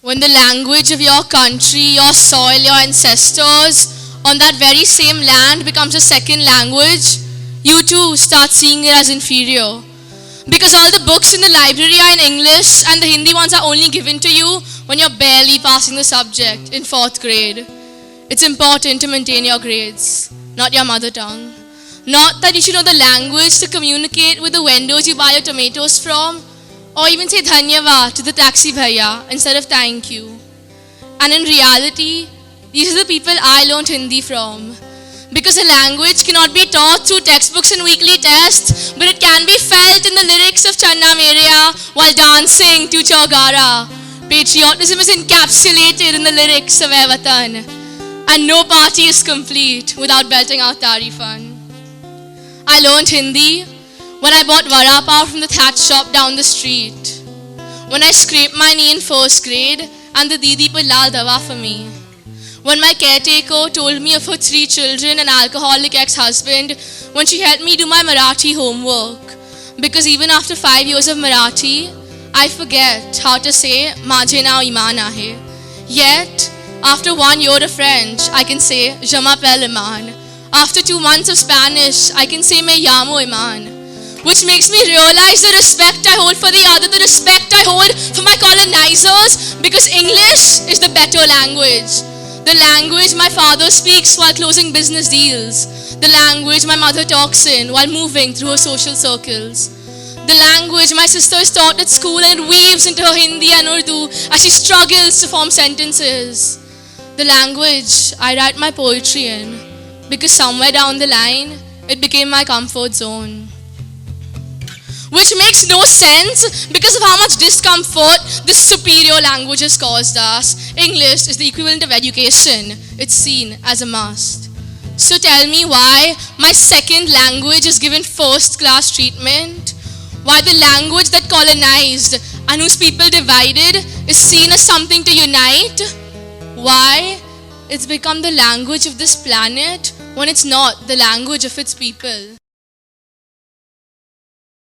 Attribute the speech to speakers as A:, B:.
A: When the language of your country, your soil, your ancestors on that very same land becomes a second language, you too start seeing it as inferior. Because all the books in the library are in English and the Hindi ones are only given to you when you're barely passing the subject in 4th grade. It's important to maintain your grades, not your mother tongue. Not that you should know the language to communicate with the vendors you buy your tomatoes from, or even say dhanyavad to the taxi bhaiya instead of thank you. And in reality, these are the people I learned Hindi from. Because a language cannot be taught through textbooks and weekly tests, but it can be felt in the lyrics of Channa Mereya while dancing to Chaugara. Patriotism is encapsulated in the lyrics of Ae Watan. And no party is complete without belting out Tarifan. I learned Hindi when I bought vada pav from the thatch shop down the street. When I scraped my knee in 1st grade and the Didi put lal dawa for me. When my caretaker told me of her 3 children and alcoholic ex-husband when she helped me do my Marathi homework. Because even after 5 years of Marathi, I forget how to say Majhe nao Iman ahe. Yet, after 1 year of French, I can say Je m'appelle Iman. After 2 months of Spanish, I can say Me llamo Iman. Which makes me realize the respect I hold for the other, the respect I hold for my colonizers, because English is the better language. The language my father speaks while closing business deals. The language my mother talks in while moving through her social circles. The language my sister is taught at school and it weaves into her Hindi and Urdu as she struggles to form sentences. The language I write my poetry in, because somewhere down the line, it became my comfort zone. Which makes no sense because of how much discomfort this superior language has caused us. English is the equivalent of education. It's seen as a must. So tell me why my second language is given first-class treatment? Why the language that colonized and whose people divided is seen as something to unite? Why it's become the language of this planet when it's not the language of its people?